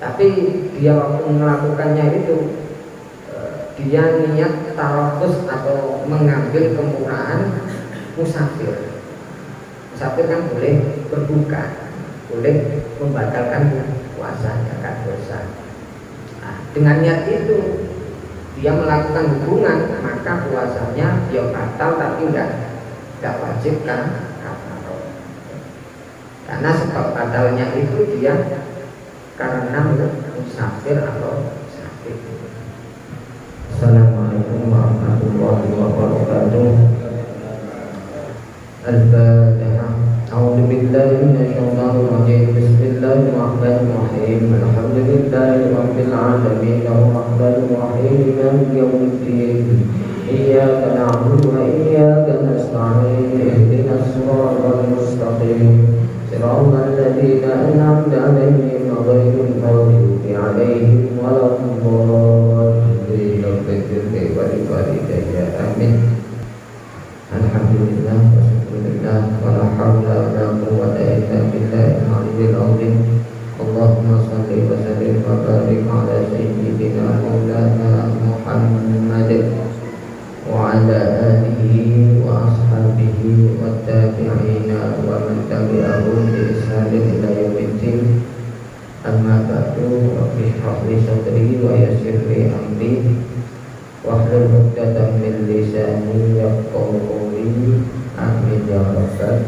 Tapi dia waktu melakukannya itu dia niat tarokus atau mengambil kemurahan musafir. Musafir kan boleh berbuka, boleh membatalkan puasanya, kan dosa. Nah, dengan niat itu dia melakukan hubungan, maka puasanya dia batal, tapi enggak wajib kan? Karena sebab batalnya itu dia karena musafir atau sakit. Assalamualaikum warahmatullahi wabarakatuh. Al-Fatihah. A'udzu billahi minasyaitonir rajim. Bismillahirrahmanirrahim. Alhamdulillahirabbil alamin. Arrahmanir rahim. Maliki yaumiddin. Iyyaka na'budu wa iyyaka nasta'in. Ihdinas siratal mustaqim. Siratal ladzina an'amta 'alaihim ghairil maghdubi 'alaihim waladdallin. Amin. Alhamdulillah wa syukurillah wa la haula wa la quwwata illa billahil aliyyil azim. Allahumma shalli wa sallim wa barik ala sayyidina maulana Muhammad wa ala alihi wa ashabihi wa tabi'ina wa man tabi'ahum bi ihsanin ila yaumiddin. Amma ba'du, rabbi shrah li sadri wa yassir li amri wahlul 'uqdatam min lisani yafqahu qawli. Amin ya rabbal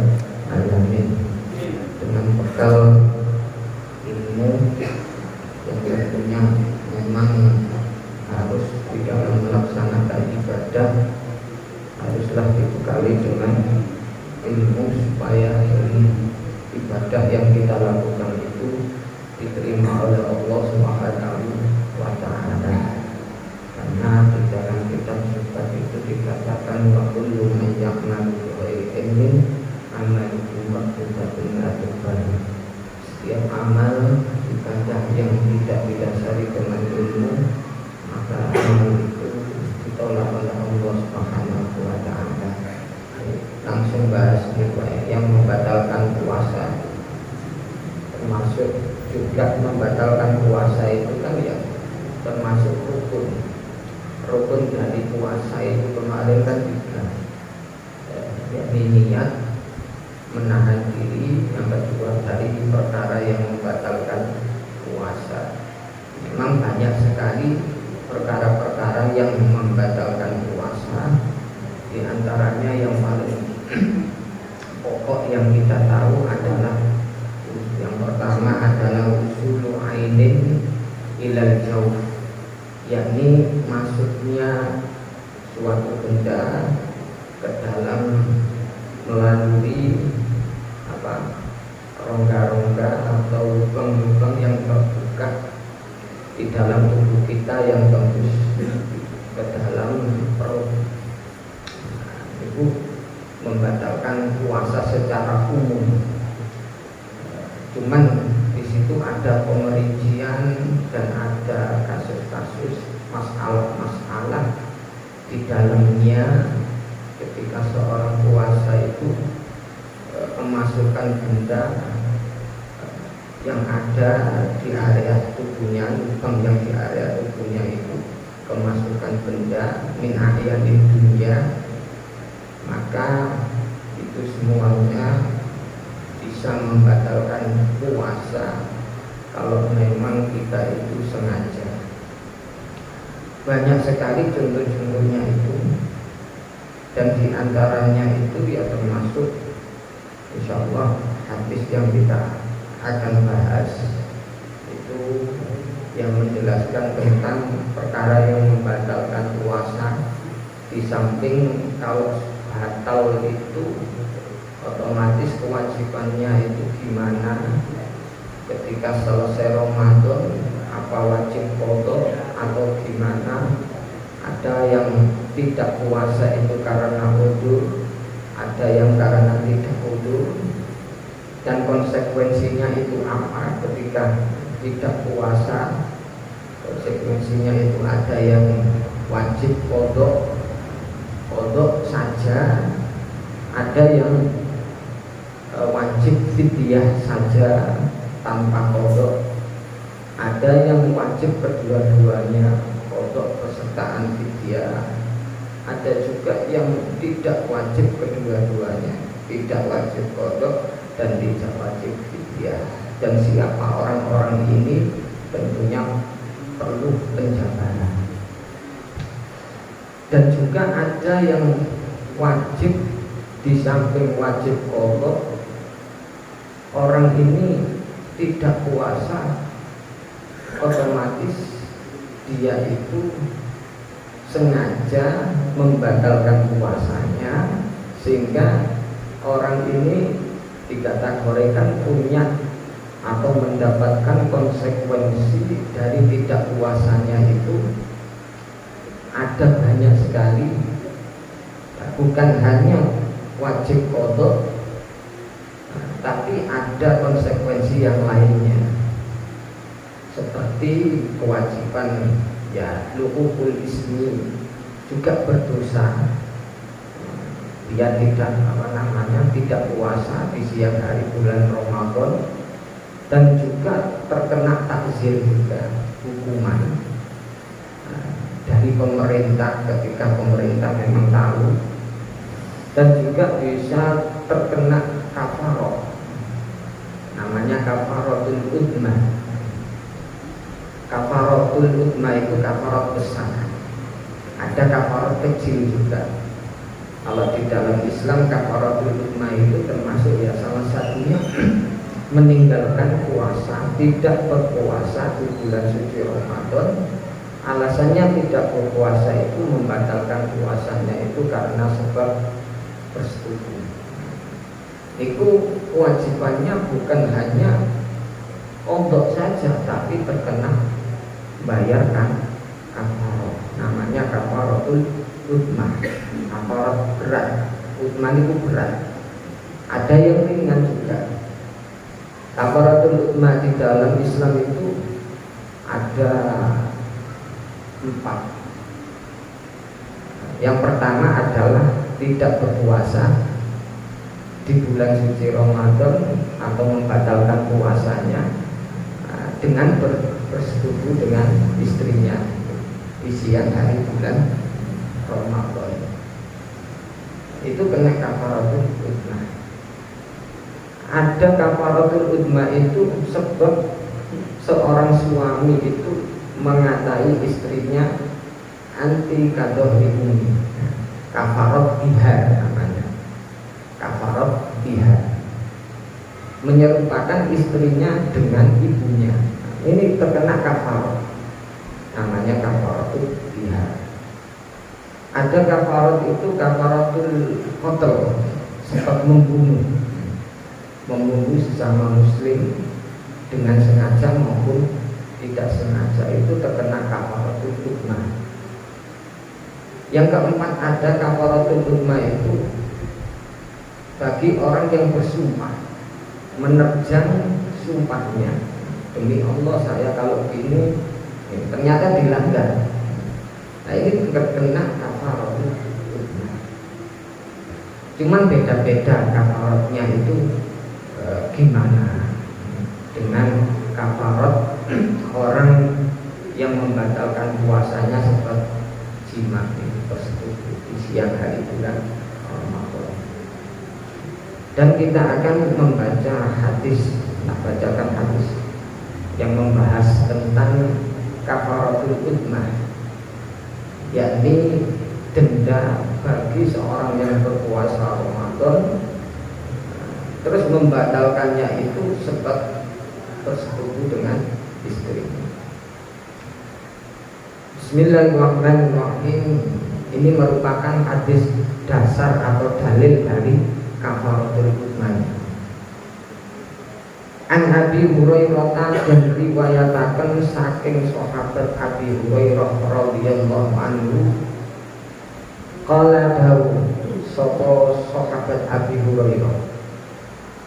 alamin. Dengan bekal ilmu yang tentunya memang harus di dalam melaksanakan ibadah haruslah dibekali dengan ilmu supaya ibadah yang kita lakukan itu diterima oleh Allah Subhanahu wa ta'ala. Karena di dalam kitab suci itu dikatakan wa kullu man ya'malu bi ghairi ilmin amaluhu maqbulatun la. Setiap amal ibadah yang tidak didasari dengan ilmu, maka amal itu ditolak oleh Allah Subhanahu wa ta'ala. Langsung bahas yang membatalkan puasa, termasuk juga membatalkan puasa itu kan ya termasuk rukun dari puasa itu kemarin kan juga yakni niat, menahan diri, yang kedua dari perkara yang membatalkan puasa. Memang banyak sekali perkara-perkara yang membatalkan puasa. Di antaranya yang paling pokok yang kita tahu adalah yang pertama adalah usulu ainin ilal jauh, yakni masuknya suatu benda ke dalam melalui rongga-rongga atau lubang-lubang yang terbuka di dalam tubuh kita yang tembus ke dalam perut. Itu membatalkan puasa secara umum. Cuman di situ ada pemerincian dan ada kasus-kasus masalah-masalah di dalamnya ketika seorang puasa itu memasukkan benda yang ada di area tubuhnya, lubang yang di area tubuhnya itu kemasukan benda min ahyanid dunya, maka itu semuanya bisa membatalkan puasa kalau memang kita itu sengaja. Banyak sekali contoh-contohnya itu, dan diantaranya itu ya termasuk insyaallah hadis yang kita akan bahas itu yang menjelaskan tentang perkara yang membatalkan puasa. Di samping kalau batal itu otomatis kewajibannya itu gimana ketika selesai Ramadan, apa wajib qada atau gimana. Ada yang tidak puasa itu karena udzur, ada yang karena tidak udzur, dan konsekuensinya itu apa ketika tidak puasa. Konsekuensinya itu ada yang wajib qada saja, ada yang wajib fidyah saja tanpa qada, ada Ada yang wajib kedua-duanya kodok pesertaan fidyah, ada juga yang tidak wajib kedua-duanya, tidak wajib kodok dan tidak wajib fidyah. Dan siapa orang-orang ini tentunya perlu penjabaran. Dan juga ada yang wajib, di samping wajib kodok, orang ini tidak puasa, otomatis dia itu sengaja membatalkan puasanya, sehingga orang ini dikategorikan punya atau mendapatkan konsekuensi dari tidak puasanya itu ada banyak sekali. Bukan hanya wajib qadha, tapi ada konsekuensi yang lainnya, seperti kewajiban ya luhukul ismi, juga berdosa. Dia tidak tidak puasa di siang hari bulan Ramadan, dan juga terkena takzir juga, hukuman dari pemerintah ketika pemerintah memang tahu, dan juga bisa terkena kafaroh, namanya kafarotul udma. Kafarotul udma itu kafarot besar, ada kafarot kecil juga. Kalau di dalam Islam kafarotul udma itu termasuk ya salah satunya meninggalkan puasa, tidak berpuasa di bulan suci Ramadan. Alasannya tidak berpuasa itu membatalkan puasanya itu karena sebab persetubuhan. Itu kewajibannya bukan hanya qadha saja, tapi terkena bayarkan kafarah, namanya kafaratul udma, kafarah berat. Udma itu berat, ada yang ringan juga. Kafaratul udma di dalam Islam itu ada 4. Yang pertama adalah tidak berpuasa di bulan suci Ramadan atau membatalkan puasanya dengan bersetubuh dengan istrinya di siang hari bulan Ramadan. Itu kena kafaratul udma. Ada kafaratul udma itu sebab seorang suami itu mengatai istrinya anti kadohimuni, kafarat bihar namanya, kafarat bihar, menyerupakan istrinya dengan ibunya. Ini terkena kafarat, namanya kafaratul bihar. Ada kafarat itu kafaratul qatl, sebab membunuh sesama muslim dengan sengaja maupun tidak sengaja, itu terkena kafaratul udma. Yang keempat ada kafaratul udma itu bagi orang yang bersumpah, menerjang sumpahnya, demi Allah saya kalau gini, ternyata dilanggar. Nah ini terkena kafaratul udma. Cuman beda-beda kafaratnya itu gimana dengan kafarat orang yang membatalkan puasanya sebab jima tersebut di siang hari bulan Ramadan. Dan kita akan membaca hadis, bacakan hadis yang membahas tentang kafaratul udma, yakni denda bagi seorang yang berpuasa Ramadan terus membatalkannya itu sebab bersetubuh dengan istrinya. Bismillahirrahmanirrahim. Ini merupakan hadis dasar atau dalil dari kafaratul udma. An Abi Hurairah dan riwayataken saking sahabat Abi Hurairah radhiyallahu anhu, qala dawu sapa sahabat Abi Hurairah,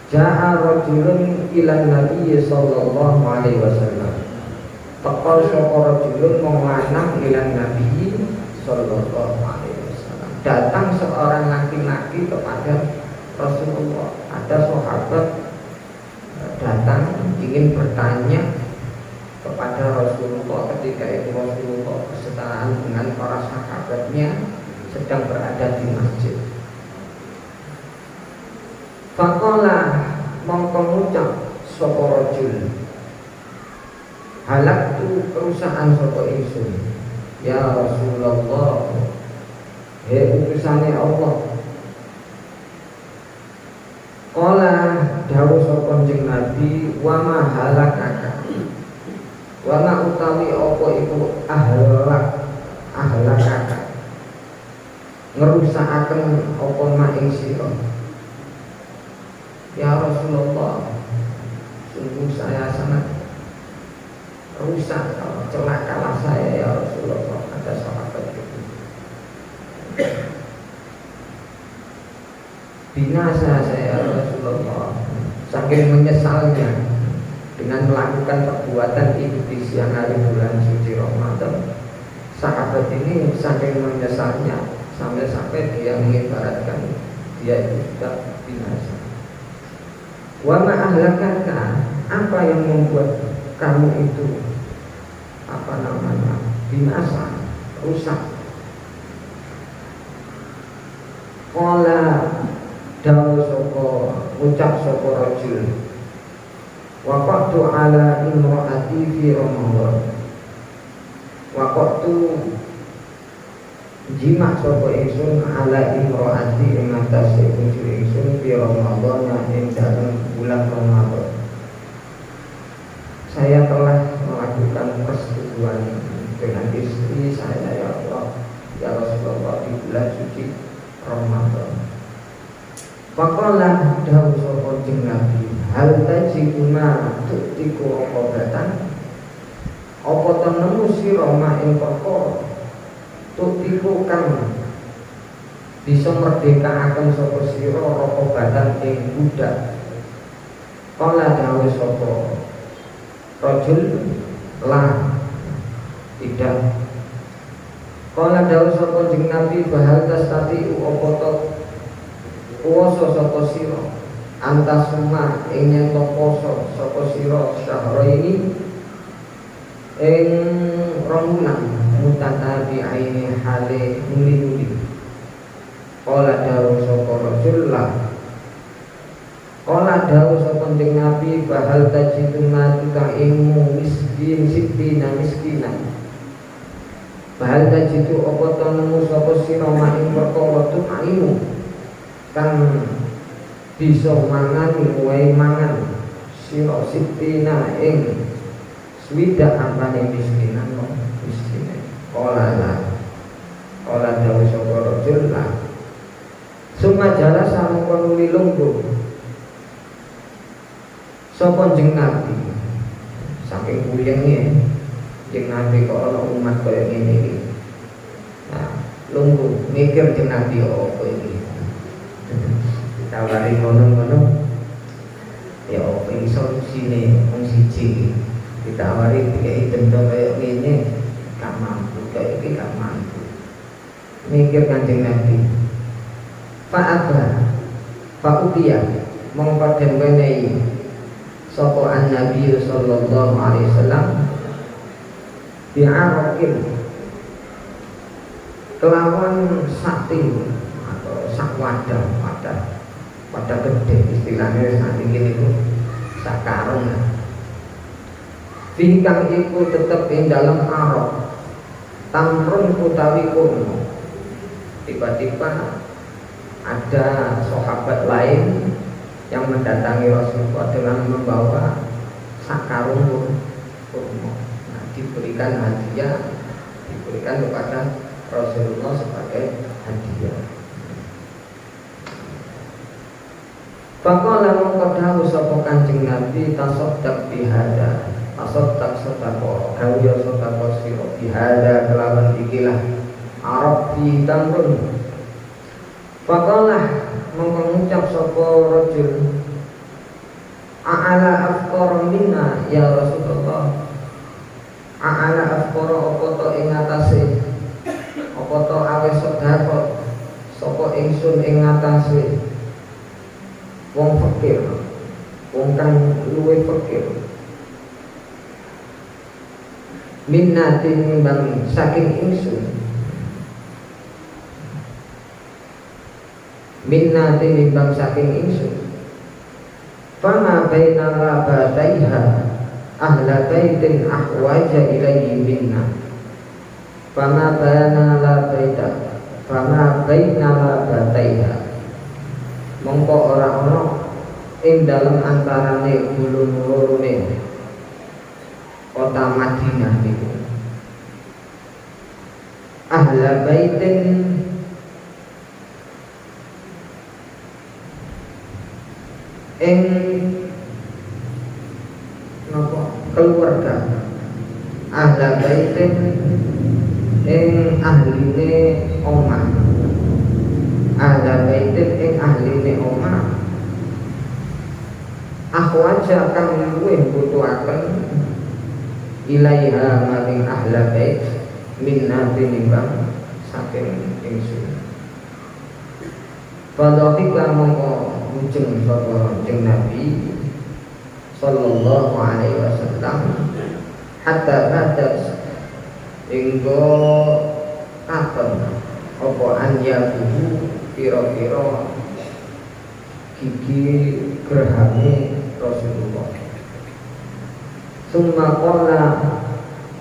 ja'a rajulun ilan Nabi sallallahu alaihi wasallam. Taqal sapa rajulun wong lanang ilan Nabi sallallahu alaihi wasallam. Datang seorang laki-laki kepada Rasulullah. Ada sahabat datang ingin bertanya kepada Rasulullah ketika itu Rasulullah bersetaraan dengan para sahabatnya sedang berada di masjid. Faqala mongko ngucap sapa rajul, halaktu kerusakan sapa ingsun ya Rasulullah, he utusane Allah. Qala dawuh sapa Kanjeng Nabi, wa ma halakaka, wa ma utawi apa iku ahlakaka, ngerusakaken apa ma ing sira. Ya Rasulullah, sungguh saya sangat rusak, celakalah saya ya Rasulullah, kata sahabat itu. Binasa saya ya Rasulullah, saking menyesalnya dengan melakukan perbuatan itu di siang hari bulan suci Ramadan. Sahabat ini saking menyesalnya sampai dia mengibaratkan dia itu sudah binasa. Wa ma ahlakaka, apa yang membuat kamu itu binasa, rusak. Qala dawuh sapa ucap sapa rajul, waqatu ala imraati fi Ramadan, waqatu jima sapa ingsun ala imraati ing atase bojo ingsun fi Ramadan ing dalem bulan Ramadan. Saya telah melakukan persetujuan dengan istri saya ya Allah ya Rasulullah di bulan suci Ramadan. Faqala dawuh sapa Kanjeng Nabi, hal tajibuna tu'tiku raqabatan, apa tenemu sira mak ing perkara tu'tiku kang bisa merdekaaken sapa sira raqabatan ing budak. Qala dawuh sapa rajul, la, tidak. Qala dawuh sapa Kanjeng Nabi, bahal tastati apa to kuwasa sapa sira antasuma ing nyeto poso sapa sira syahra ini ing romulan mutatabi aini hale nuli-nuli. Qala dawuh sapa rajul, la. Qala dawuh sapa Kanjeng Nabi, bahal tajiduna tukang ilmu miskin sibina miskinan, bahal tajidu apa to nemu sapa sira mak ing perkara tukaimu kang bisa mangan wae mangan sira sibina ing swidak ampane miskinan miskine. Qala dawuh sapa rajul, la. Suma jalasa mongko nuli lungguh sapa Kanjeng Nabi, saking kuyenge Kanjeng Nabi kok ana umat kaya ngene iki. Nah, lungguh mikir Kanjeng Nabi apa iki. Ditawari ngono-ngono ya apa iki solusine wong siji. Ditawari dikai denda kaya ngene gak mampu, kaya iki gak mampu. Mikir Kanjeng Nabi. Fa'udiya mongko den wenehi sapa an-nabi sallallahu alaihi wasallam bi'araqin kelawan sakti atau sak wadah gede, istilahnya saat ini itu sak karung. Bingkang iku tetep ing dalam arok tamrun utawi kurma. Tiba-tiba ada sahabat lain yang mendatangi Rasulullah dengan membawa sak karung kurma. Nah, diberikan hadiah, diberikan kepada Rasulullah sebagai hadiah. Faqala mongko dawuh sapa Kanjeng Nabi, tasaddaq bihada, tasaddaq sedekah, gawe sedekah sira bihada kelawan ikilah Arab fi tamrun. Faqala mongko ngucap sapa rajul, a'ala afqara minna ya Rasulullah, a'ala afqara apa to ing atase apa to awis sedekah sapa ingsun ing atase wong fakir, wong kang luwih fakir. minnati nimbang saking ingsun, minnati nimbang saking ingsun, fama baina labataiha ahla baitin ahwaja ilaihi minna, fama baina labataiha mongko ora ana ing dalem antarane gulung lorone kota Madinah niku ahla baitin ing napa keluarga, ahla baitin ing ahline omah, ahla baitin ing ahline omah, akhwaja kang luwih butuhaken ilaiha maring ahla bait minna tinimbang saking ingsun. Fadhika mongko mujeng sapa Kanjeng Nabi sallallahu alaihi wasallam hatta badat hingga katon apa anyabuhu pira-pira gigi gerhane Rasulullah. Summa qala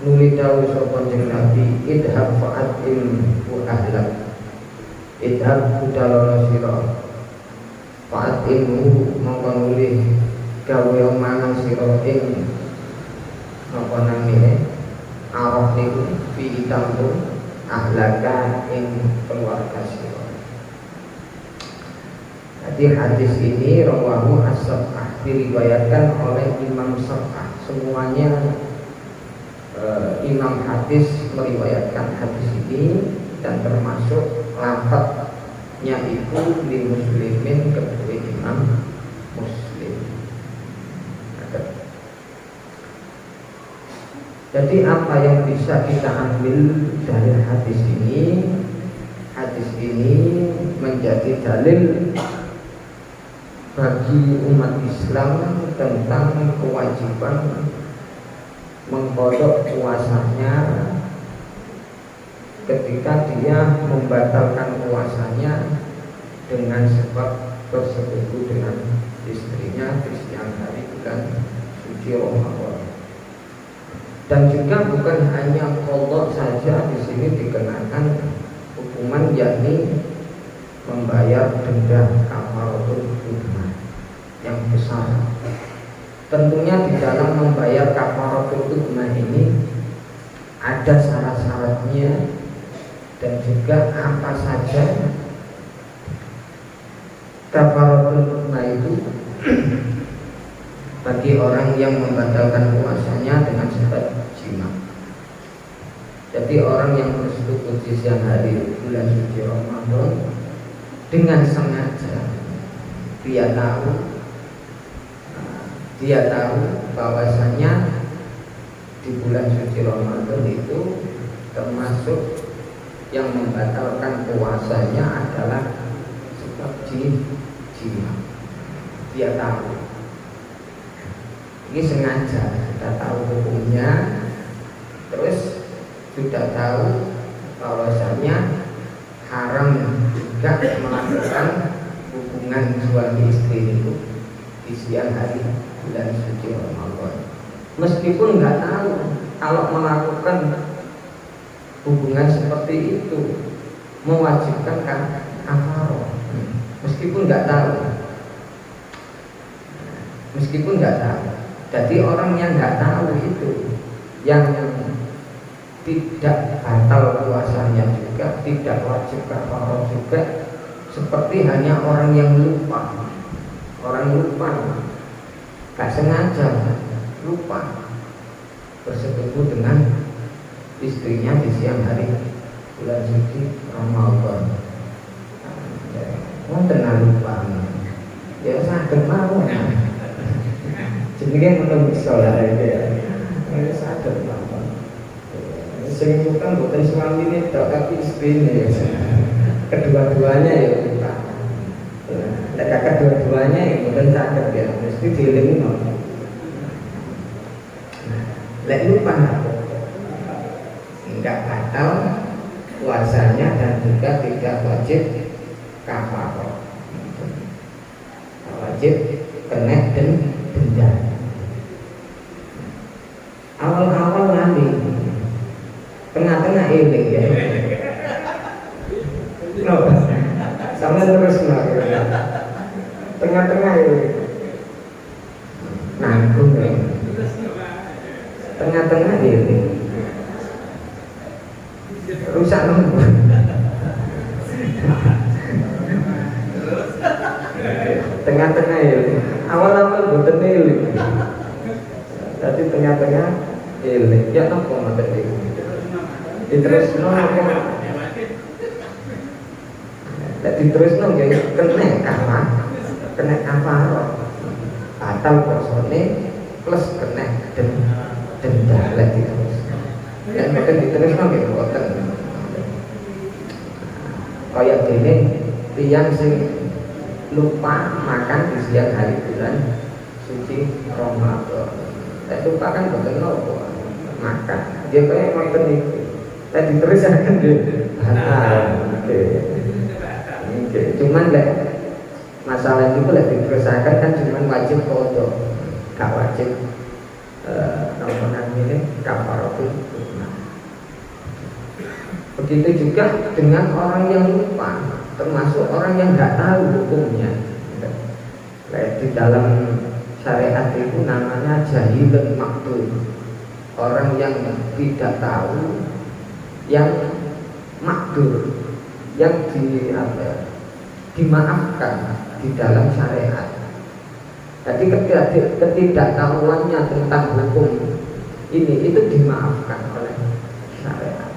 nuli dawuh sapa Kanjeng Nabi idhab fa'atim wa ahlak, idhab budalono sira fa'atimu mongko nuli gawe omangan sira ing napa namine arah niku fi tampung ahlaka ing keluarga sira. Jadi hadis ini rawahu as-sab'ah, diriwayatkan oleh Imam Sab'ah. Semuanya imam hadis meriwayatkan hadis ini, dan termasuk lafadznya itu li muslimin, kedua Imam Muslim. Jadi apa yang bisa kita ambil dari hadis ini? Hadis ini menjadi dalil bagi umat Islam tentang kewajiban mengkodok puasanya ketika dia membatalkan puasanya dengan sebab bersekutu dengan istrinya di siang hari bulan suci Ramadan. Dan juga bukan hanya qadha saja di sini dikenakan hukuman, yakni membayar denda kafaratul hudna yang besar. Tentunya di dalam membayar kafaratul hudna ini ada syarat-syaratnya, dan juga apa saja kafaratul hudna itu bagi orang yang membatalkan puasanya dengan sebab jima. Jadi orang yang bersetubuh di siang hari bulan suci Ramadan dengan sengaja dia tahu bahwasanya di bulan suci Ramadan itu termasuk yang membatalkan puasanya adalah sebab jima. Dia tahu, ini sengaja, sudah tahu hukumnya, terus sudah tahu bahwasanya haram juga melakukan hubungan suami istri itu di siang hari bulan suci Ramadan. Meskipun nggak tahu kalau melakukan hubungan seperti itu mewajibkan kafarah, meskipun nggak tahu, Jadi orang yang nggak tahu itu, yang tidak batal puasanya juga, tidak wajib kafarah juga, seperti hanya orang yang lupa, gak sengaja lupa bersetubuh dengan istrinya di siang hari bulan suci Ramadan. Tenang lupa, ya sakit mau. Jadi kan menurut sholat ya, sakit mau. Sering bukan suami ini, tapi istrinya ya. Kedua-duanya ya lupa. Leka kedua-duanya ya bukan sakit ya, mesti dieling. Lek lupa enggak batal puasanya dan juga tidak wajib kafarah. Wajib kena denda. Awal-awal nanti tengah-tengah eling ya. No, sama terus no. Tengah-tengah eling. Nanggung ya. Tengah-tengah eling. Rusak nomor. Tengah-tengah eling. Awal-awal boten eling. Tadi tengah-tengah eling. Ya napa ngoten iki? Diterusno apa? Nek diterusno nggih kena kafarah. Batal posone plus kena denda lek diterusno. Nek mboten diterusno nggih mboten. Kaya dene tiyang sing lupa makan di siang hari bulan suci Ramadan. Nek lupa kan mboten nopo makan. Dia kaya ngoten iki. Tadi terus akan oke. Cuman lek masalah itu lek diterusakan kan cuman wajib qada, gak wajib namanya kafaratul hukmah. Begitu juga dengan orang yang lupa, termasuk orang yang nggak tahu hukumnya. Di dalam syariat itu namanya jahilun maktul, orang yang tidak tahu, yang makdur, yang dimaafkan di dalam syariat. Jadi ketidaktahuannya tentang hukum ini itu dimaafkan oleh syariat.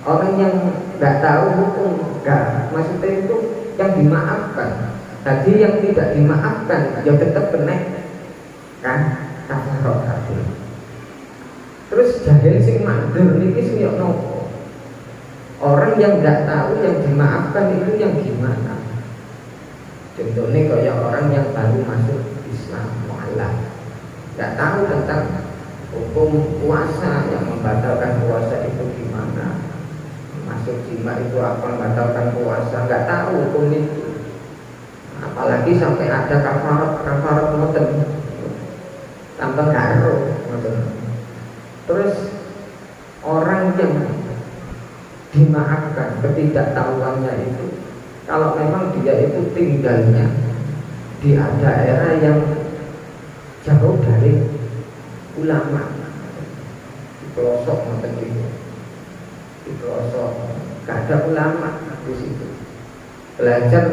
Orang yang nggak tahu hukum, nggak, maksudnya itu yang dimaafkan. Jadi yang tidak dimaafkan, ya tetap kena kan kafarah tadi. Terus jahil sing mandur niki sing yo nopo? Orang yang nggak tahu yang dimaafkan itu yang gimana? Contohnya kayak orang yang baru masuk Islam mualaf, nggak tahu tentang hukum puasa, yang membatalkan puasa itu gimana, masuk jima itu apa, membatalkan puasa, nggak tahu hukum itu. Apalagi sampai ada kafarat ngoten, tambah karo ngoten. Terus orang yang dimaafkan ketidaktahuannya itu, kalau memang dia itu tinggalnya di daerah yang jauh dari ulama, di pelosok ngoten iki, di pelosok gak ada ulama di situ, belajar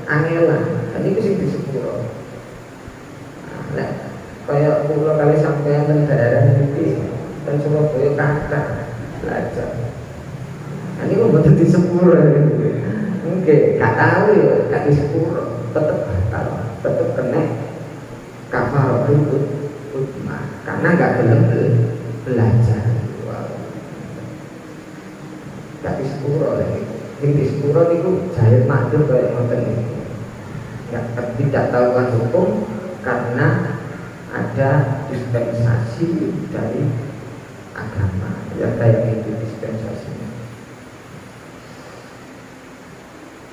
angelan, ini sing disepuro. Nah, kayak pulau kali sampean dan daerah ini dan Surabaya kata belajar. Ini kok betul di sepuro ya. Oke, gak tahu ya, gak di sepuro, tetap batal, tetap kena kafaratul hukmah karena gak belum belajar. Gak di sepuro lagi. Ini di sepuro itu jahil makdur kayak ngoten iki. Tidak tahukan hukum karena ada dispensasi dari agama yang kayak gitu dispensasinya.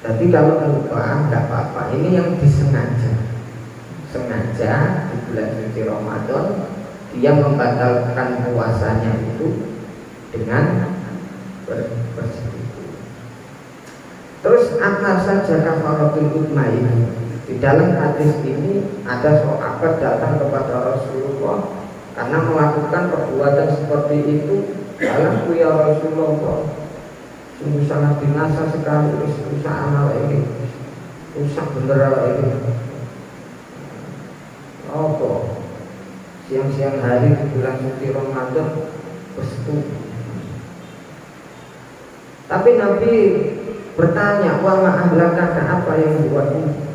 Jadi kalau lupa nggak apa-apa, ini yang disengaja, sengaja di bulan suci Ramadan dia membatalkan puasanya itu dengan berselingkuh. Terus apa saja kafaratul hukmah ini? Di dalam hadis ini ada sahabat datang kepada Rasulullah karena melakukan perbuatan seperti itu. Dalam ya Rasulullah, sungguh sangat binasa sekali usaha amal ini, rusak bener ini. Apa? Siang-siang hari di bulan suci Ramadan bersetubuh. Tapi Nabi bertanya, wa ma'ahlakaka, apa yang membuatmu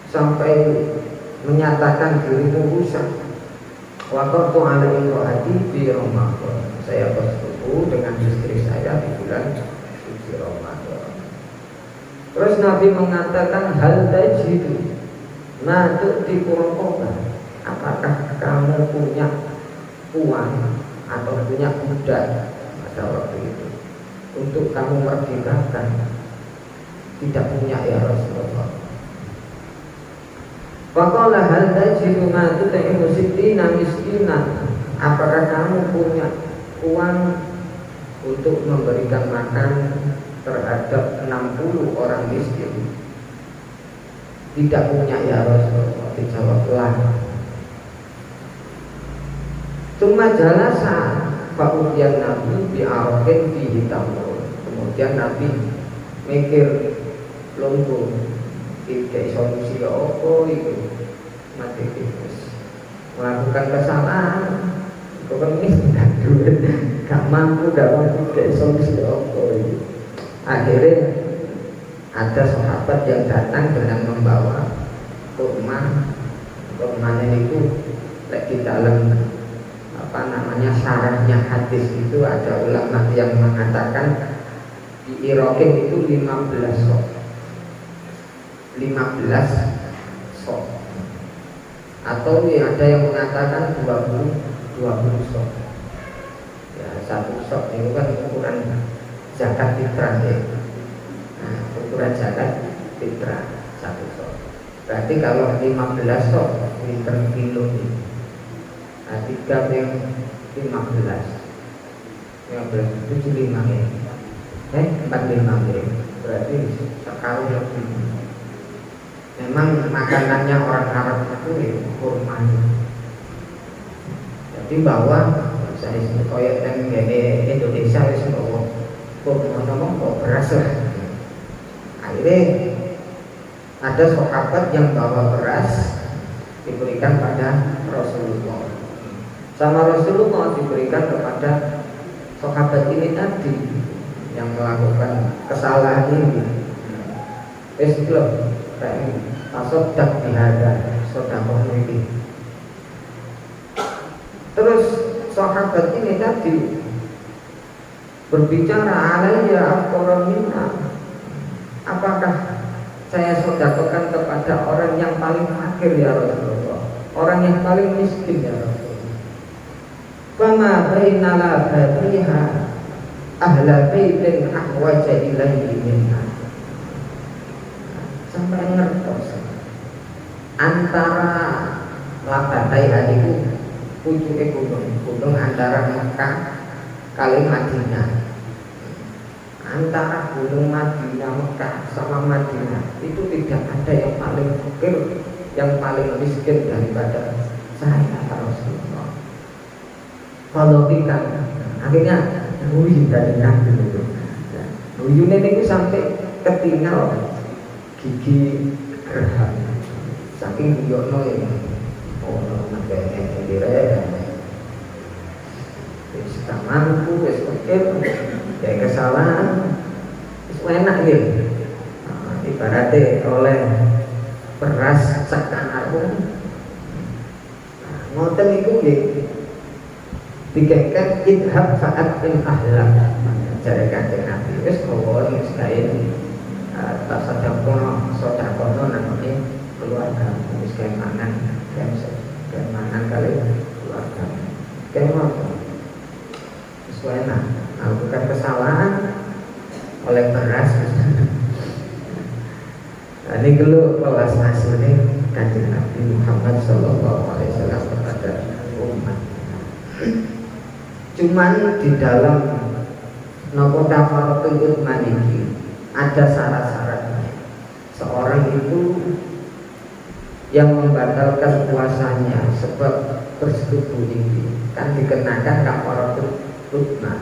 sampai menyatakan dirimu rusak? Waqtu alaihi ro'ati di Ramadan, saya bersetubuh dengan istri saya di bulan suci Ramadan. Terus Nabi mengatakan, hal tajidu ma tu'ti qurqoba, apakah kamu punya uang atau punya budak pada waktu itu untuk kamu merdekakan, tidak punya ya Rasulullah. Faqala hal tajidu ma tut'imu sittina miskinan, apakah kamu punya uang untuk memberikan makan terhadap 60 orang miskin? Tidak punya ya Rasulullah, dijawablah. Cuma jalasa fa'udian Nabi bi'arqin fihi tamrun. Kemudian Nabi mikir lungguh, tidak solusi apa itu, mati tikus melakukan kesalahan, kepenis tidak duit, gak mampu tidak solusi apa itu. Akhirnya ada sahabat yang datang dengan membawa kurma. Kurmanya itu di dalam syarahnya hadis itu ada ulama yang mengatakan di Irokin itu 15 sok, 15 sok, atau ada yang mengatakan 20 sok. Ya, satu sok itu kan ukuran zakat fitrah ya. Nah, ukuran zakat fitrah satu sok. Berarti kalau 15 sok liter kilo ini. Nah, 3 yang 15 75 ya. 45 ya. Berarti sekarang lebih. Memang makanannya orang Arab itu ya kurma. Jadi bahwa misalnya koyok dan Indonesia itu bahwa kurma ngomong kok beras lah. Akhirnya ada sahabat yang bawa beras diberikan pada Rasulullah. Sama Rasulullah diberikan kepada sahabat ini tadi yang melakukan kesalahan ini. Islam tasodak dihada sodakoh ini. Terus sahabat ini tadi berbicara alaiya aqramina, apakah saya sodakohkan kepada orang yang paling fakir ya Rasulullah, orang yang paling miskin ya Rasulullah. Fama baina labatiha ahla baitin ahwaja ilaihi minna. Sampai ngertos antara labatai hadiku ujungnya gunung antara Mekah kali Madinah, antara gunung Madinah Mekah sama Madinah itu tidak ada yang paling fakir, yang paling miskin daripada saya Rasulullah. Kalau kita akhirnya nuyu dari Nabi itu, nuyu ini sampai ketinggal gigi gerham, saking buyokno ya. Oh, nanti dire, wis mampu, wis pikir, kayak kesalahan, wis enak gitu. Ibaratnya oleh beras sekan aku, ngoten itu gitu. Dikatakan idhab fa'atin ahlak, jadi kanjeng Nabi wis kawon wis kain tak sodakono namanya keluarga, wis kain mangan kali keluarga kain apa wis enak melakukan kesalahan oleh beras. Nah, ini dulu welas asline kanjeng Nabi Muhammad sallallahu alaihi wasallam kepada umat. Cuman di dalam nopo kafaratul maniki ada syarat-syaratnya. Seorang itu yang membatalkan puasanya sebab bersetubuh ini kan dikenakan kafaratul utma.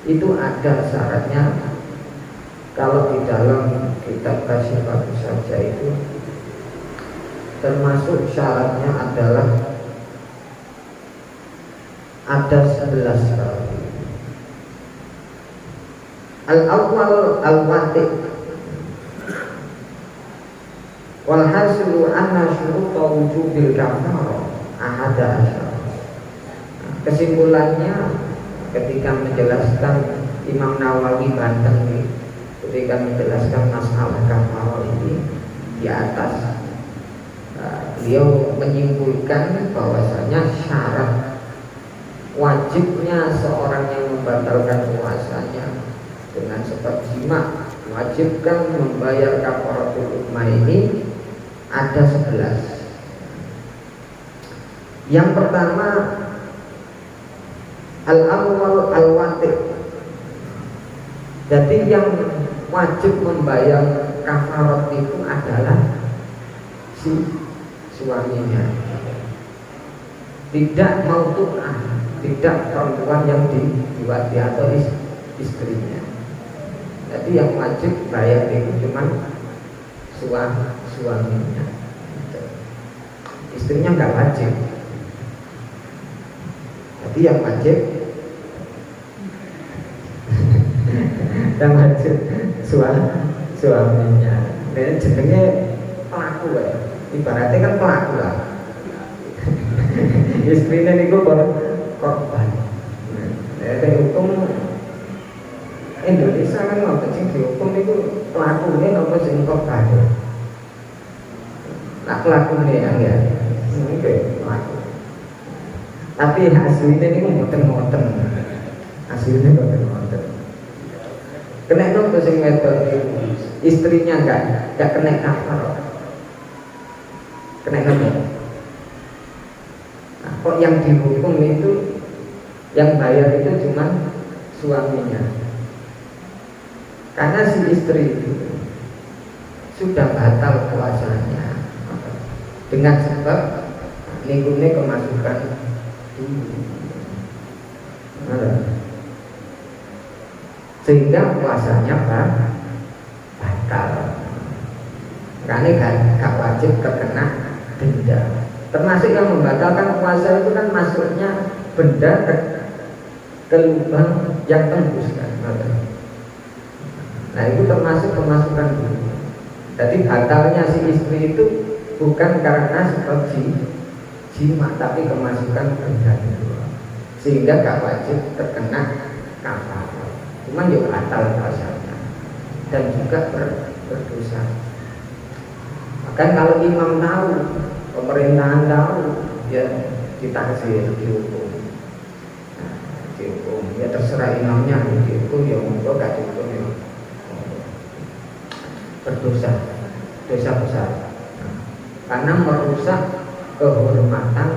Itu ada syaratnya. Kalau di dalam kitab Kasyif bagus saja itu termasuk syaratnya adalah ada 11 kali. Al-awwal al-wati' wal hasilu anna syuruta wujubil kafarah ahada asyara. Kesimpulannya ketika menjelaskan Imam Nawawi Banten ketika menjelaskan masalah kafarah ini di atas, beliau menyimpulkan bahwasanya syarat wajibnya seorang yang membatalkan puasanya dengan sebab jima, wajibkan membayar kafaratul utma ini ada 11. Yang pertama, al-awwal al-wati'. Jadi yang wajib membayar kafarat itu adalah si suaminya, tidak mautu'ah, tidak perempuan yang diwati atau istrinya. Jadi yang wajib bayar itu cuma suaminya, istrinya nggak wajib. Jadi yang wajib suaminya. Dan jenenge pelaku ya. Ibaratnya kan pelaku lah. Istrinya niku korban. Nah, hukum Indonesia kan mau sing dihukum niku pelakunya napa sing korban. Nah, pelakunya ya. Oke, pelaku. Tapi hasilnya niku mboten-mboten. Hasilnya mboten-mboten. Kena nopo sing wedok istrinya enggak kena kafar. Kena nopo? Nah, kok yang dihukum itu yang bayar itu cuma suaminya. Karena si istri itu sudah batal puasanya dengan sebab nikune kemasukan dulu. Sehingga puasanya batal. Karena gak wajib terkena denda. Termasuk yang membatalkan puasa itu kan masuknya benda ke lubang yang tembus kan. Nah itu termasuk kemasukan dulu. Jadi batalnya si istri itu bukan karena sebab jima, tapi kemasukan benda dulu. Sehingga gak wajib terkena kafarat. Cuman juga batal puasanya dan juga berdosa. Bahkan kalau imam tahu, pemerintahan tahu, ya ditagzir, dihukum. Nah, dihukum, ya terserah imamnya dihukum, ya monggo gak dihukum ya. Berdosa, dosa besar. Nah, karena merusak kehormatan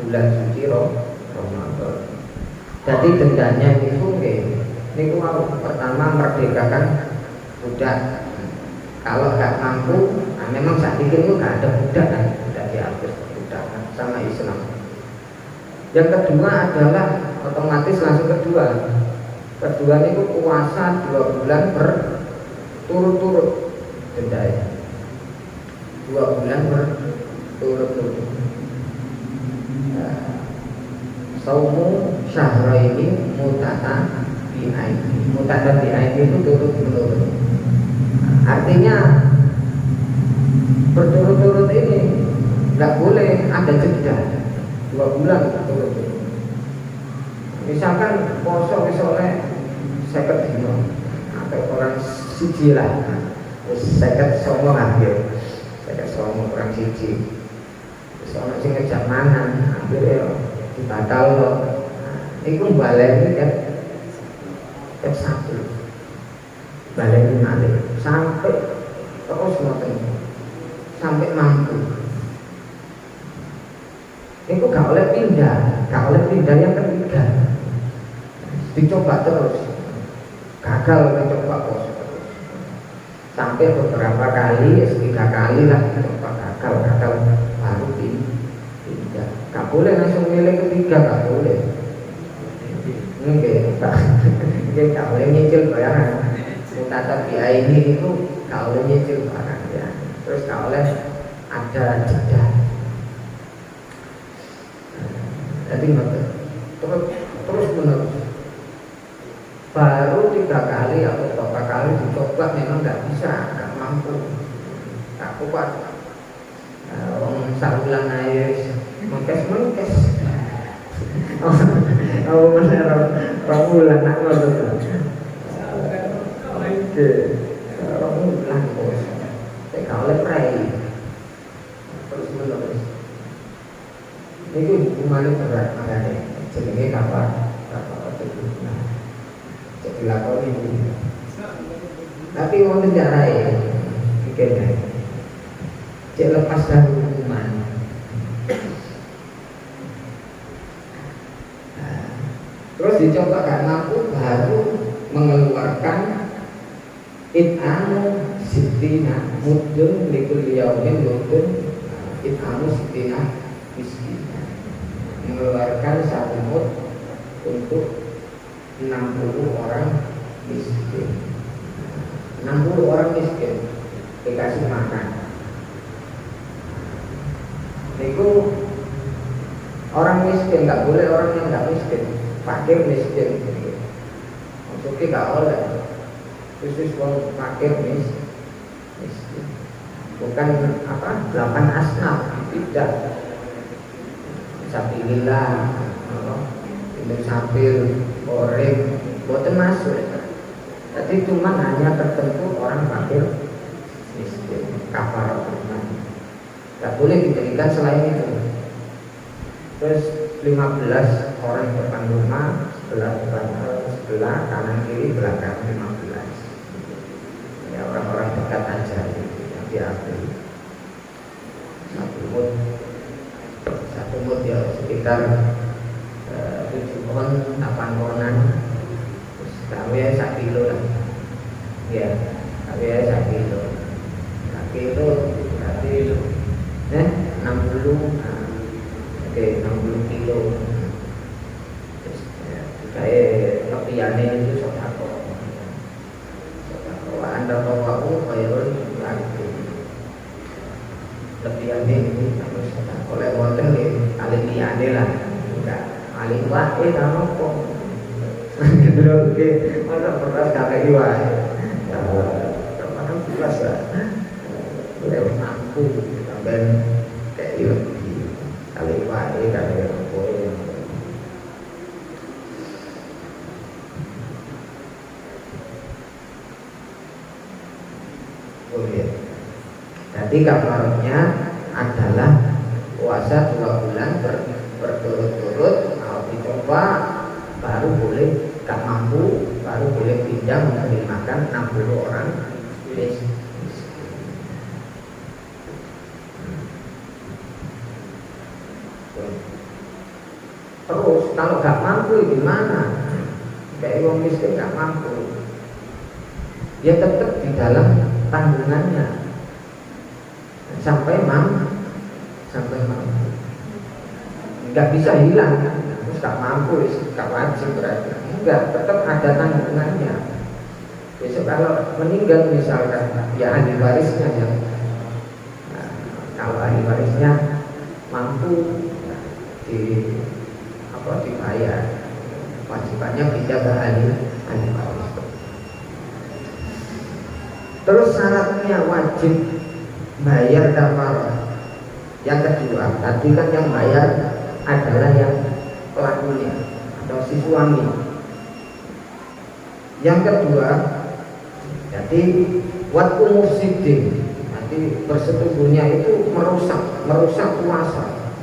bulan suci Ramadan. Jadi dendanya itu niku pertama merdekakan budak. Kalau nggak mampu, nah memang saat itu nggak ada budak kan, tidak diatur budak sama Islam. Yang kedua adalah otomatis langsung kedua niku puasa 2 bulan berturut-turut dendanya. 2 bulan berturut-turut. Saumu syahraini mutata bi'aini itu turut-menurut. Artinya berturut-turut ini nggak boleh ada jeda 2 bulan berturut-turut. Misalkan poso misalnya 50 dino atau orang siji lah, 50 hampir 50 orang siji. Soalnya sing ngejak mangan akhirnya dibatal loh. Iku baleni kan satu baleni malih sampai terus ngoten sampai mampu. Iku gak oleh pindah yang ketiga. Dicoba terus, gagal dicoba terus sampai beberapa kali, 3 kali lah dicoba gagal baru pindah. Gak boleh langsung milih ketiga, gak boleh. Enggak boleh nyicil bayaran. Mutata bi'aini itu gak boleh nyicil barang ya. Terus gak boleh ada jeda. Jadi terus menerus. Baru 3 kali atau berapa kali dicoba memang gak bisa, gak mampu, gak kuat. Orang sabulan air mengkes. Oh bener, orang bulan nak ngotot. Oke, orang bulan bos. Saya oleh pray. Terus menerus. Ini hukumannya berat makanya. jenenge kapan nah jadi lakoni tapi wonten jarae pikirnya cek lepas dari hukuman. Terus dicoba gak mampu baru mengeluarkan it'amu sittina mudun likul yaumin mudun it'amu sittina miskina, mengeluarkan satu mud untuk 60 orang miskin. 60 orang miskin dikasih makan. Itu orang miskin nggak boleh, orang yang nggak miskin, fakir miskin. Maksudnya nggak boleh. Khusus orang fakir miskin. Bukan apa 8 asnaf, tidak. Sabilillah, ini sambil goreng, boten masuk. Jadi cuma hanya tertentu orang fakir miskin, kafarat. Tidak boleh diberikan selain itu. Terus 15 orang depan rumah, sebelah kanan kiri belakang 15. Ya orang-orang dekat aja yang diambil. Satu mut ya sekitar 7 kon, 8 konan. Terus kami 1 kilo lah. Ya, kami 1 kilo. 1 kilo berarti 60 oke 60 kilo. Terus kayak lepiane itu sodako anda tahu khairun lagi lepiane itu harus sodako lewatnya kali liane lah enggak kali wae nama kok gitu loh. Oke mana pernah kakek wae termasuk jelas lah lewat mampu dan kayak lebih kali wae kali apa boleh. Jadi kafarnya adalah puasa 2 bulan berturut-turut. Kalau dicoba baru boleh, gak mampu baru boleh pinjam untuk dimakan 60 orang miskin. Terus kalau gak mampu gimana? Kayak orang miskin gak mampu, dia tetap di dalam tanggungannya sampai mampu, nggak bisa hilang. Terus gak mampu, gak wajib berarti enggak, tetap ada tanggungannya. Besok kalau meninggal misalkan, ya ahli warisnya yang kalau ahli warisnya mampu dibayar, wajibannya pindah ke ahli waris. Terus syaratnya wajib bayar kafarah. Yang kedua, tadi kan yang bayar adalah yang pelakunya atau si suami. Yang kedua, jadi wat umusidin, nanti persetubuhnya itu merusak puasa.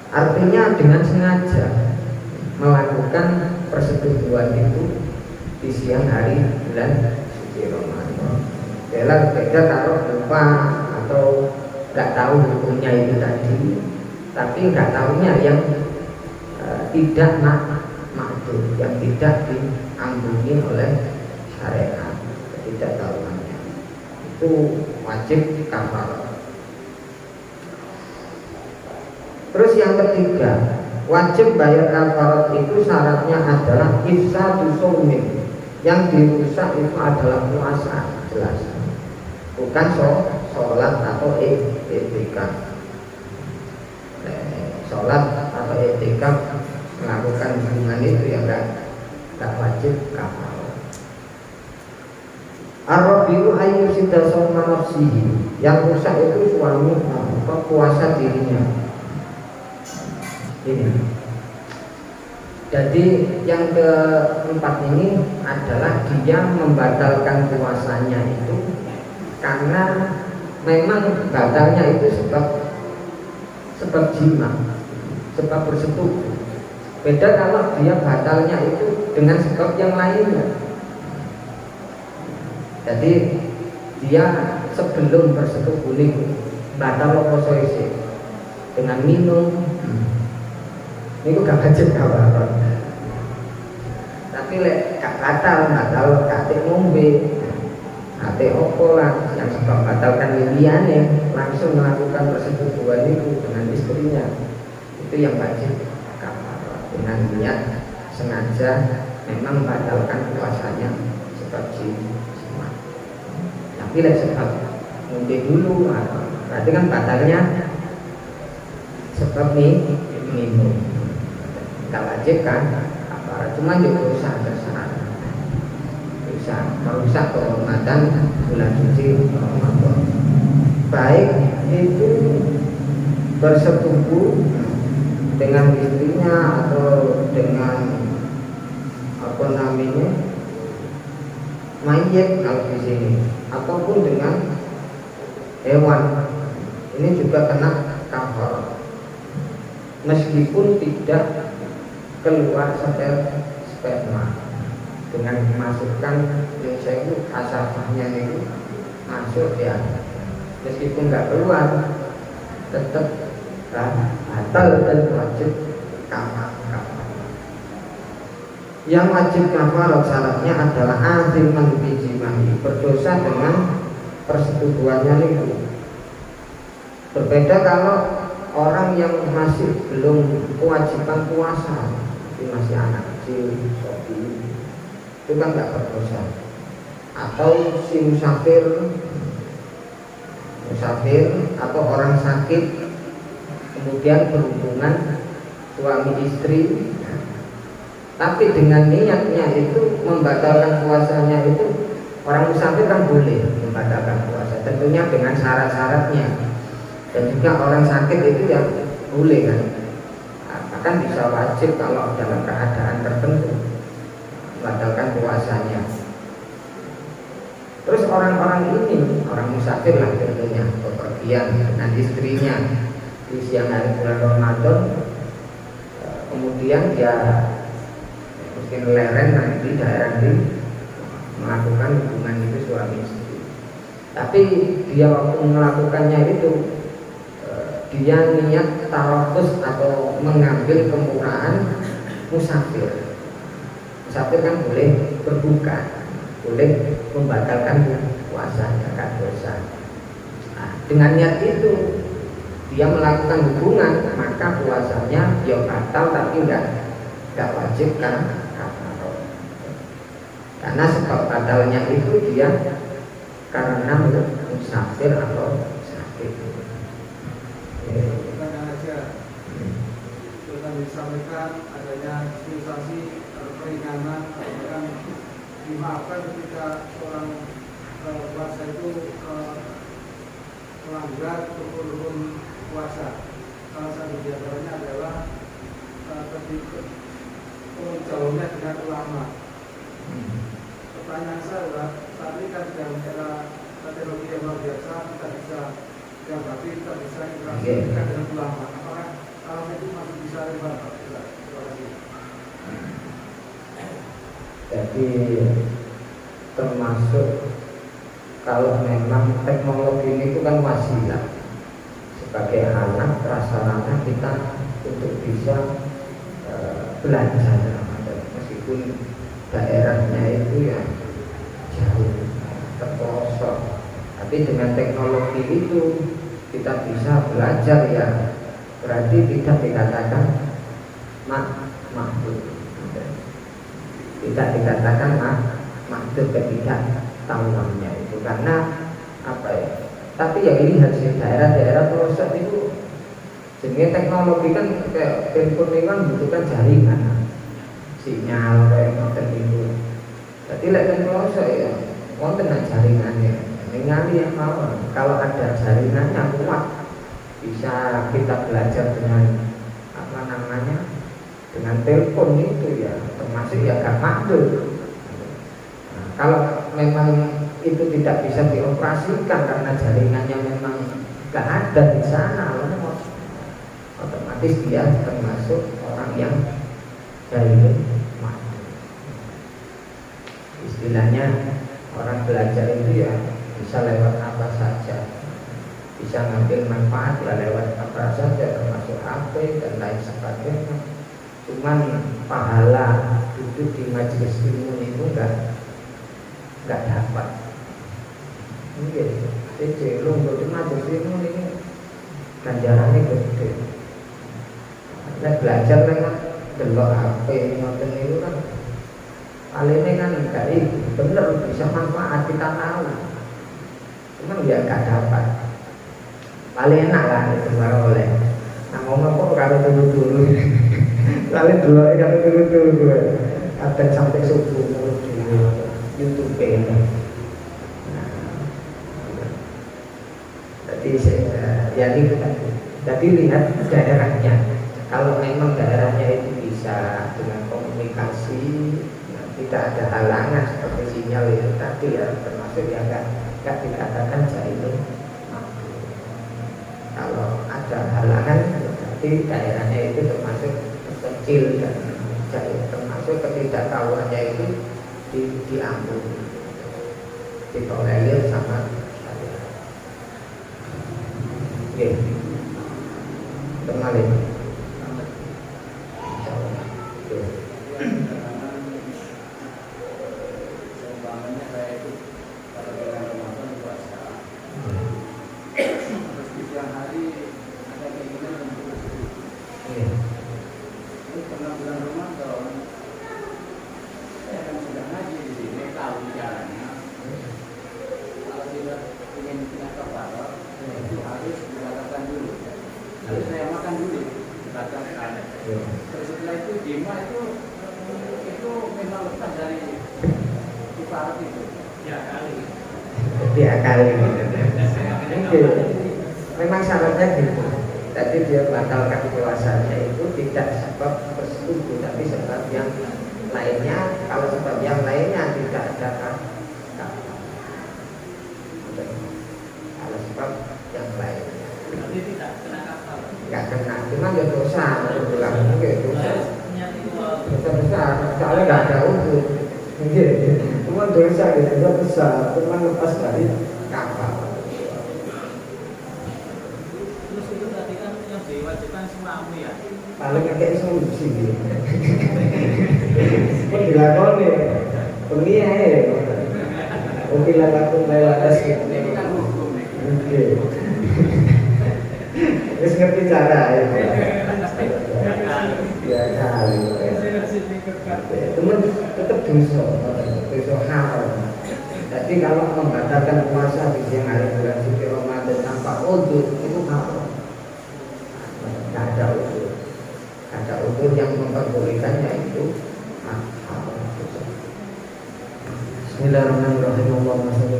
Artinya dengan sengaja melakukan persetubuhan itu di siang hari bulan suci Ramadan. Bela beda taruh lupa atau nggak tahu hukumnya itu tadi, tapi nggak tahunya yang tidak maksud, yang tidak diampuni oleh syariat, tidak tahuannya itu wajib kafarah. Terus yang ketiga, wajib bayar kafarat itu syaratnya adalah ifsadu shaumin. Yang dirusak itu adalah puasa, jelas. Bukan sholat atau i'tikaf. Sholat atau i'tikaf melakukan hubungan itu yang enggak wajib kafarat. Ar-rabiu ayyu sida shauma nafsihi. Yang rusak itu suami atau puasa dirinya. Ini. Jadi yang keempat ini adalah dia membatalkan puasanya itu karena memang batalnya itu sebab jima, sebab bersetubuh. Beda kalau dia batalnya itu dengan sebab yang lainnya. Jadi dia sebelum bersetubuh niku batal poso isih dengan minum. Niku gak wajib kafarat. Tapi lek gak batal kate ngombe. Ate opo lah yang sebab batalkan liyane langsung melakukan persetubuhan itu dengan istrinya. Itu yang wajib kafarat dengan niat sengaja memang membatalkan puasanya sebab jimat. Tapi lek sebab ngombe dulu berarti kan batalnya sebab minum. Gak wajib kan kafarat, cuma juga usaha tersyarat bisa merusak kehormatan bulan suci Ramadan. Baik itu bersetubuh dengan istrinya atau dengan apa namanya mayit kalau di sini, ataupun dengan hewan, ini juga kena kafarat meskipun tidak keluar sperma. Dengan memasukkan yang saya itu hasafahnya itu masuk ya, meskipun nggak keluar tetap batal dan wajib kafarat. Yang wajib kafarat syaratnya adalah aziman bijimani, berdosa dengan persetubuhannya itu. Berbeda kalau orang yang masih belum kewajiban puasa, masih anak kecil, sobi, itu kan nggak berdosa. Atau si musafir atau orang sakit kemudian berhubungan suami istri, tapi dengan niatnya itu membatalkan puasanya, itu orang musafir kan boleh membatalkan puasa, tentunya dengan syarat-syaratnya. Dan juga orang sakit itu ya boleh kan, bahkan bisa wajib kalau dalam keadaan tertentu membatalkan puasanya. Terus orang-orang ini, orang musafir lah tentunya, bepergian dengan istrinya di siang hari bulan Ramadan, kemudian dia mungkin leren nanti di daerah ini melakukan hubungan itu suami istri. Tapi dia waktu melakukannya itu dia niat tarafus atau mengambil kemurahan musafir. Musafir kan boleh berbuka, boleh membatalkan puasanya, kan dosa. Nah, dengan niat itu dia melakukan hubungan, maka puasanya ya batal, tapi enggak wajib kan kafarat. Karena sebab batalnya itu dia karena musafir atau sakit. Pertanyaan aja, sudah disampaikan adanya dispensasi peringanan, bahkan dimaafkan ketika seorang puasa itu melanggar rukun puasa. Salah satu diantaranya adalah ketika jauhnya dengan ulama. Pertanyaan saya adalah, saat ini kan dalam era teknologi yang luar biasa, kita bisa dapati, kita bisa interaksi dengan ulama. Apakah hal itu masih bisa riba? Terima kasih. Jadi termasuk kalau memang teknologi ini itu kan wasilah sebagai alat prasarana kita untuk bisa belajar meskipun daerahnya itu ya jauh terpelosok, tapi dengan teknologi itu kita bisa belajar ya, berarti tidak dikatakan mahdud, tidak dikatakan mahdud ketidaktahuannya itu, karena apa ya, tapi yang lihat di daerah-daerah pelosok itu jenis teknologi kan kayak telepon ini kan butuhkan jaringan, sinyal kayak motor itu. Jadi lek pelosok ya wonten jaringannya, ningali yang mau. Kalau ada jaringannya kuat, bisa kita belajar dengan apa namanya, dengan telepon itu ya, termasuk ya gak mahdud. Nah, kalau memang itu tidak bisa dioperasikan karena jaringannya memang gak ada di sana, otomatis dia termasuk orang yang Jailun makmum. Istilahnya orang belajar itu ya bisa lewat apa saja, bisa ngambil manfaat ya lewat apa saja, termasuk HP dan lain sebagainya. Cuman pahala duduk di majelis ilmu itu enggak dapat. Mungkin jadi di majelis ilmu ini ganjarannya gede. Nah, belajar lewat delok HP ngoten niku kan palingnya kan enggak bener bisa manfaat kita tahu. Cuman ya enggak dapat. Paling enak lah itu baru oleh. Nah ngomong kok kalau dulu lalu dulu kalau dulu ada sampai subuh dulu YouTube ini. Nah, jadi ya itu kan. Jadi lihat daerahnya. Kalau memang daerahnya itu bisa dengan komunikasi, nah, tidak ada halangan seperti sinyal itu tadi ya, termasuk ya enggak dikatakan jailun. Kalau ada halangan, berarti daerahnya itu termasuk kecil dan termasuk ketidaktahuannya itu diambil, ditolerir sama saya. Oke, kembali. Diakali memang syaratnya gitu. Tadi dia batalkan puasanya itu tidak sebab bersetubuh, tapi sebab yang lainnya. Kalau sebab yang lainnya tidak ada kalau sebab yang lainnya nggak kena, cuma ya dosa bilang gitu, dosa besar, soalnya nggak ada udur. Cuma dosa gitu, dosa besar, cuma lepas dari kapal. Terus itu tadi kan yang diwajibkan suami ya? Paling kayak solusi gitu. Kok dilakoni bengi ae. Oke lah aku lewat gitu. Ini kan hukum nih. Oke. Wis ngerti cara ya. Ya kali. Teman tetap dosa, dosa haram. Jadi kalau membatalkan puasa di siang hari bulan suci Ramadan tanpa udzur itu haram. Tidak ada udzur. Ada udzur yang memperbolehkannya itu haram. Bismillahirrahmanirrahim. Allahumma shalli